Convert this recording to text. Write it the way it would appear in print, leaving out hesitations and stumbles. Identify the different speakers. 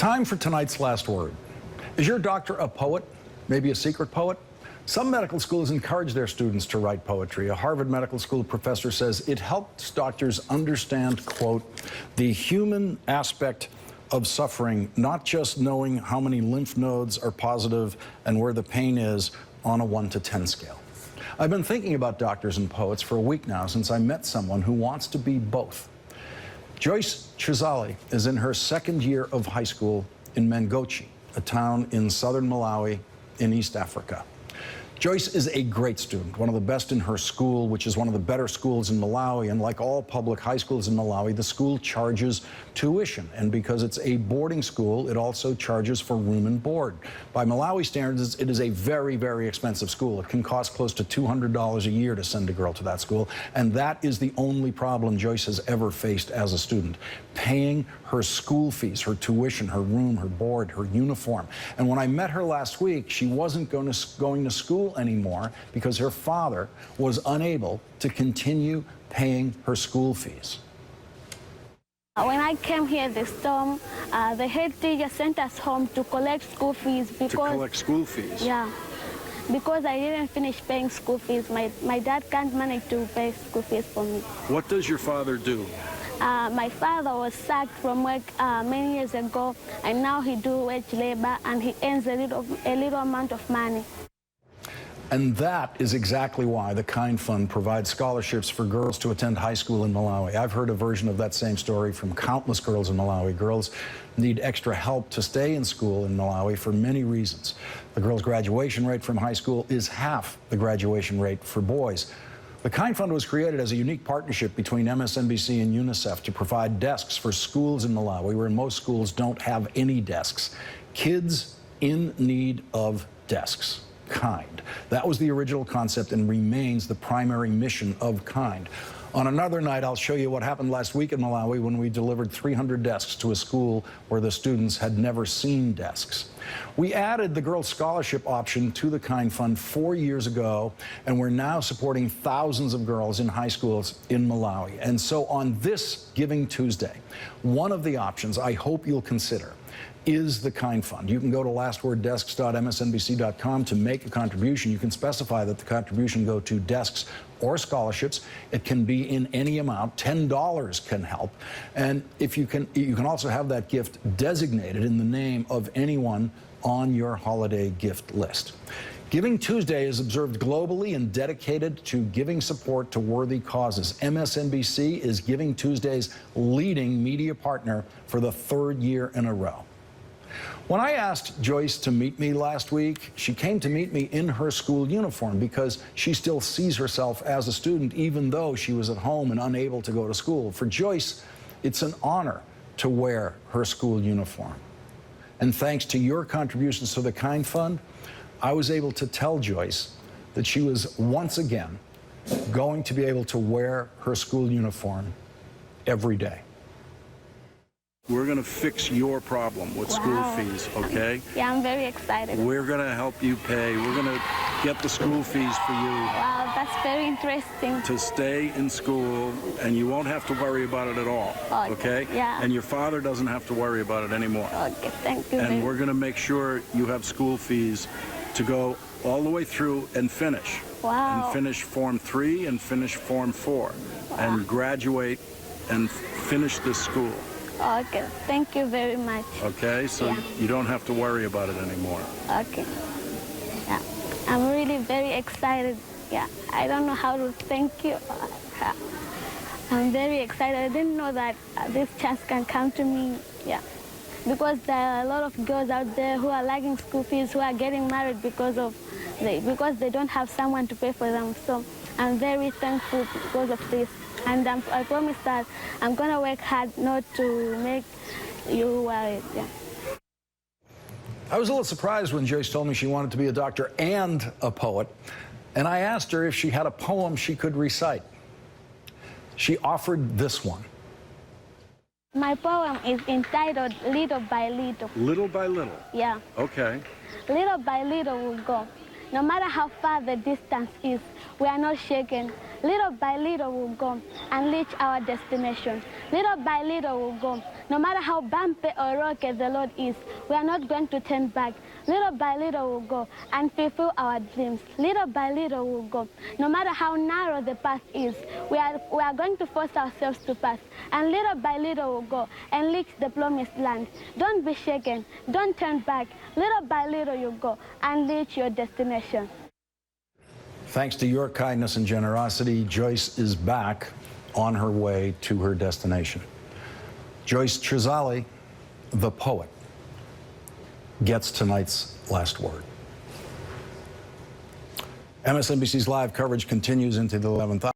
Speaker 1: Time for tonight's last word. Is your doctor a poet? Maybe a secret poet? Some medical schools encourage their students to write poetry. A Harvard Medical School professor says it helps doctors understand, quote, the human aspect of suffering, not just knowing how many lymph nodes are positive and where the pain is on a 1 to 10 scale. I've been thinking about doctors and poets for a week now since I met someone who wants to be both. Joyce Chizali is in her second year of high school in Mangochi, a town in southern Malawi in East Africa. Joyce is a great student, one of the best in her school, which is one of the better schools in Malawi. And like all public high schools in Malawi, the school charges tuition. And because it's a boarding school, it also charges for room and board. By Malawi standards, it is a very, very expensive school. It can cost close to $200 a year to send a girl to that school. And that is the only problem Joyce has ever faced as a student, paying her school fees, her tuition, her room, her board, her uniform. And when I met her last week, she wasn't going to school anymore because her father was unable to continue paying her school fees.
Speaker 2: When I came here this term, the head teacher sent us home to collect school fees because...
Speaker 1: To collect school fees?
Speaker 2: Yeah, because I didn't finish paying school fees. My dad can't manage to pay school fees for me.
Speaker 1: What does your father do?
Speaker 2: My father was sacked from work many years ago, and now he do wage labor, and he earns a little amount of money.
Speaker 1: And that is exactly why the Kind Fund provides scholarships for girls to attend high school in Malawi. I've heard a version of that same story from countless girls in Malawi. Girls need extra help to stay in school in Malawi for many reasons. The girls' graduation rate from high school is half the graduation rate for boys. The Kind Fund was created as a unique partnership between MSNBC and UNICEF to provide desks for schools in Malawi, where most schools don't have any desks. Kids in need of desks. Kind. That was the original concept and remains the primary mission of Kind. On another night, I'll show you what happened last week in Malawi when we delivered 300 desks to a school where the students had never seen desks. We added the Girls' Scholarship option to the Kind Fund 4 years ago, and we're now supporting thousands of girls in high schools in Malawi. And so on this Giving Tuesday, one of the options I hope you'll consider is the Kind Fund. You can go to lastworddesks.msnbc.com to make a contribution. You can specify that the contribution go to desks or scholarships. It can be in any amount. $10 can help. And if you can also have that gift designated in the name of anyone on your holiday gift list. Giving Tuesday is observed globally and dedicated to giving support to worthy causes. MSNBC is Giving Tuesday's leading media partner for the 3rd year in a row. When I asked Joyce to meet me last week, she came to meet me in her school uniform because she still sees herself as a student, even though she was at home and unable to go to school. For Joyce, it's an honor to wear her school uniform. And thanks to your contributions to the Kind Fund, I was able to tell Joyce that she was once again going to be able to wear her school uniform every day. We're going to fix your problem with school fees, okay?
Speaker 2: Yeah, I'm very excited.
Speaker 1: We're going to help you pay. We're going to get the school fees for you.
Speaker 2: Wow, that's very interesting.
Speaker 1: To stay in school, and you won't have to worry about it at all, okay?
Speaker 2: Yeah.
Speaker 1: And your father doesn't have to worry about it anymore.
Speaker 2: Okay, thank you.
Speaker 1: And we're going to make sure you have school fees to go all the way through and finish.
Speaker 2: Wow.
Speaker 1: And finish Form 3 and finish Form 4.
Speaker 2: Wow.
Speaker 1: And graduate and finish this school.
Speaker 2: Okay, thank you very much.
Speaker 1: Okay, so you don't have to worry about it anymore.
Speaker 2: Okay. Yeah, I'm really very excited. Yeah, I don't know how to thank you. I'm very excited. I didn't know that this chance can come to me. Yeah, because there are a lot of girls out there who are lacking school fees, who are getting married because they don't have someone to pay for them. So I'm very thankful because of this. And I promise that I'm going to work hard not to make you worried. Yeah.
Speaker 1: I was a little surprised when Joyce told me she wanted to be a doctor and a poet. And I asked her if she had a poem she could recite. She offered this one.
Speaker 2: My poem is entitled Little by Little.
Speaker 1: Little by little?
Speaker 2: Yeah.
Speaker 1: Okay.
Speaker 2: Little by little we'll go. No matter how far the distance is, we are not shaken. Little by little we'll go and reach our destination. Little by little we'll go. No matter how bumpy or rocky the road is, we are not going to turn back. Little by little we'll go and fulfill our dreams. Little by little we'll go. No matter how narrow the path is, we are going to force ourselves to pass. And little by little we'll go and reach the promised land. Don't be shaken. Don't turn back. Little by little you go and reach your destination.
Speaker 1: Thanks to your kindness and generosity, Joyce is back on her way to her destination. Joyce Chizali, the poet, gets tonight's last word. MSNBC's live coverage continues into the 11th hour.